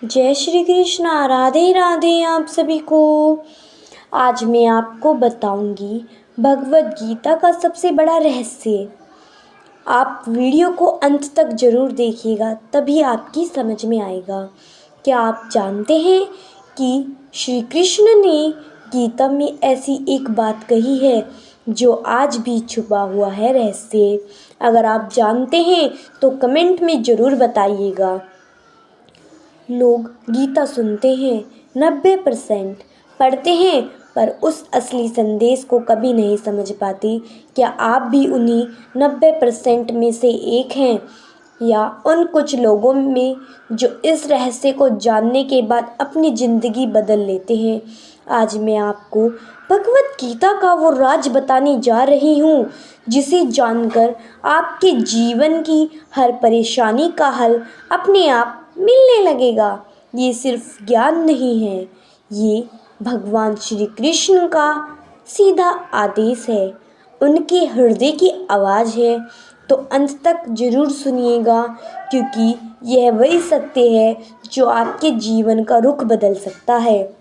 जय श्री कृष्णा। राधे राधे आप सभी को। आज मैं आपको बताऊंगी भगवत गीता का सबसे बड़ा रहस्य। आप वीडियो को अंत तक जरूर देखिएगा, तभी आपकी समझ में आएगा। क्या आप जानते हैं कि श्री कृष्ण ने गीता में ऐसी एक बात कही है जो आज भी छुपा हुआ है रहस्य। अगर आप जानते हैं तो कमेंट में ज़रूर बताइएगा। लोग गीता सुनते हैं, 90% पढ़ते हैं, पर उस असली संदेश को कभी नहीं समझ पाते। क्या आप भी उन्हीं 90% में से एक हैं, या उन कुछ लोगों में जो इस रहस्य को जानने के बाद अपनी ज़िंदगी बदल लेते हैं? आज मैं आपको भगवत गीता का वो राज बताने जा रही हूँ जिसे जानकर आपके जीवन की हर परेशानी का हल अपने आप मिलने लगेगा। ये सिर्फ ज्ञान नहीं है, ये भगवान श्री कृष्ण का सीधा आदेश है, उनके हृदय की आवाज़ है। तो अंत तक जरूर सुनिएगा, क्योंकि यह वही सत्य है जो आपके जीवन का रुख बदल सकता है।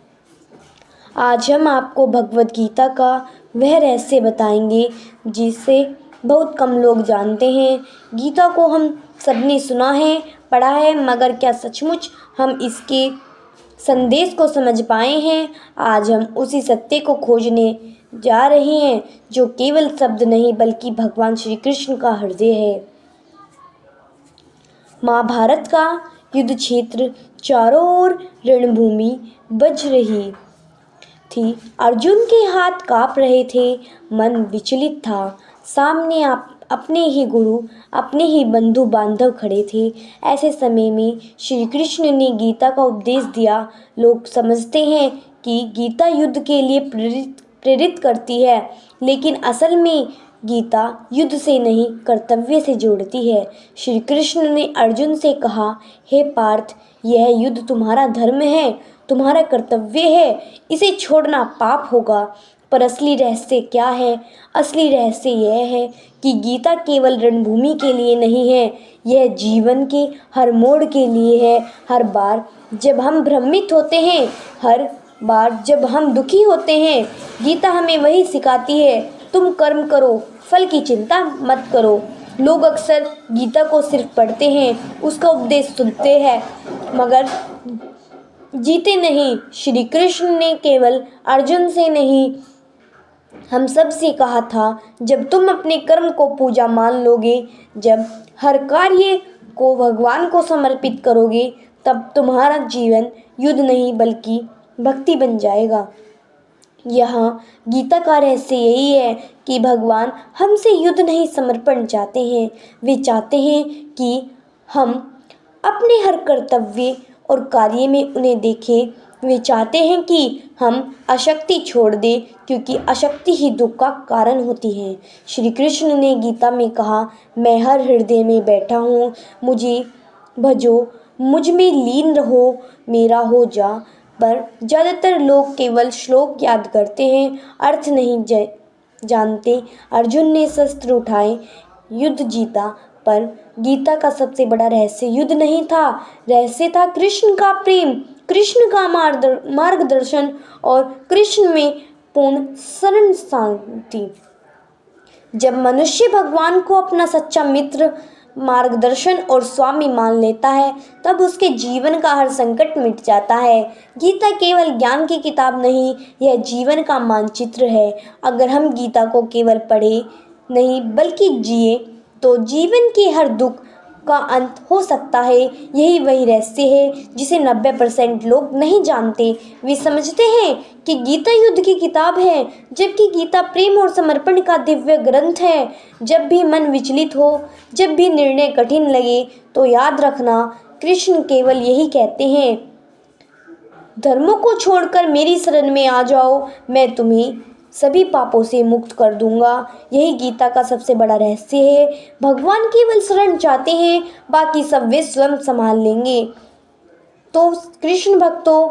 आज हम आपको भगवत गीता का वह रहस्य बताएंगे जिसे बहुत कम लोग जानते हैं। गीता को हम सबने सुना है, पढ़ा है, मगर क्या सचमुच हम इसके संदेश को समझ पाए हैं? आज हम उसी सत्य को खोजने जा रहे हैं जो केवल शब्द नहीं बल्कि भगवान श्री कृष्ण का हृदय है। महाभारत का युद्ध क्षेत्र, चारों ओर रणभूमि बज रही थी। अर्जुन के हाथ कांप रहे थे, मन विचलित था। सामने आप अपने ही गुरु, अपने ही बंधु बांधव खड़े थे। ऐसे समय में श्री कृष्ण ने गीता का उपदेश दिया। लोग समझते हैं कि गीता युद्ध के लिए प्रेरित करती है, लेकिन असल में गीता युद्ध से नहीं, कर्तव्य से जोड़ती है। श्री कृष्ण ने अर्जुन से कहा, हे पार्थ, यह युद्ध तुम्हारा धर्म है, तुम्हारा कर्तव्य है, इसे छोड़ना पाप होगा। पर असली रहस्य क्या है? असली रहस्य यह है कि गीता केवल रणभूमि के लिए नहीं है, यह जीवन के हर मोड़ के लिए है। हर बार जब हम भ्रमित होते हैं, हर बार जब हम दुखी होते हैं, गीता हमें वही सिखाती है, तुम कर्म करो, फल की चिंता मत करो। लोग अक्सर गीता को सिर्फ पढ़ते हैं, उसका उपदेश सुनते हैं, मगर जीते नहीं। श्री कृष्ण ने केवल अर्जुन से नहीं, हम सब से कहा था, जब तुम अपने कर्म को पूजा मान लोगे, जब हर कार्य को भगवान को समर्पित करोगे, तब तुम्हारा जीवन युद्ध नहीं बल्कि भक्ति बन जाएगा। यहाँ गीता का रहस्य यही है कि भगवान हमसे युद्ध नहीं, समर्पण चाहते हैं। वे चाहते हैं कि हम अपने हर कर्तव्य और कार्य में उन्हें देखें। वे चाहते हैं कि हम अशक्ति छोड़ दें, क्योंकि अशक्ति ही दुख का कारण होती है। श्री कृष्ण ने गीता में कहा, मैं हर हृदय में बैठा हूँ, मुझे भजो, मुझ में लीन रहो, मेरा हो जा। पर ज़्यादातर लोग केवल श्लोक याद करते हैं, अर्थ नहीं जानते। अर्जुन ने शस्त्र उठाए, युद्ध जीता, पर गीता का सबसे बड़ा रहस्य युद्ध नहीं था, रहस्य था कृष्ण का प्रेम, कृष्ण का मार्गदर्शन और कृष्ण में पूर्ण शरण शांति। जब मनुष्य भगवान को अपना सच्चा मित्र, मार्गदर्शन और स्वामी मान लेता है, तब उसके जीवन का हर संकट मिट जाता है। गीता केवल ज्ञान की किताब नहीं, यह जीवन का मानचित्र है। अगर हम गीता को केवल पढ़े नहीं बल्कि जिए, तो जीवन के हर दुख का अंत हो सकता है। यही वही रहस्य है जिसे 90% लोग नहीं जानते। वे समझते हैं कि गीता युद्ध की किताब है, जबकि गीता प्रेम और समर्पण का दिव्य ग्रंथ है। जब भी मन विचलित हो, जब भी निर्णय कठिन लगे, तो याद रखना, कृष्ण केवल यही कहते हैं, धर्मों को छोड़कर मेरी शरण में आ जाओ, मैं तुम्हें सभी पापों से मुक्त कर दूंगा। यही गीता का सबसे बड़ा रहस्य है। भगवान केवल शरण चाहते हैं, बाकी सब वे स्वयं संभाल लेंगे। तो कृष्ण भक्तों,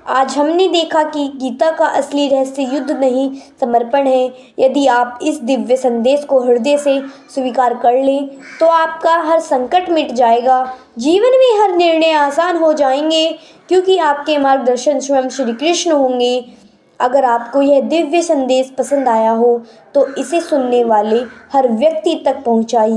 आज हमने देखा कि गीता का असली रहस्य युद्ध नहीं, समर्पण है। यदि आप इस दिव्य संदेश को हृदय से स्वीकार कर लें तो आपका हर संकट मिट जाएगा, जीवन में हर निर्णय आसान हो जाएंगे, क्योंकि आपके मार्गदर्शन स्वयं श्री कृष्ण होंगे। अगर आपको यह दिव्य संदेश पसंद आया हो तो इसे सुनने वाले हर व्यक्ति तक पहुंचाइए।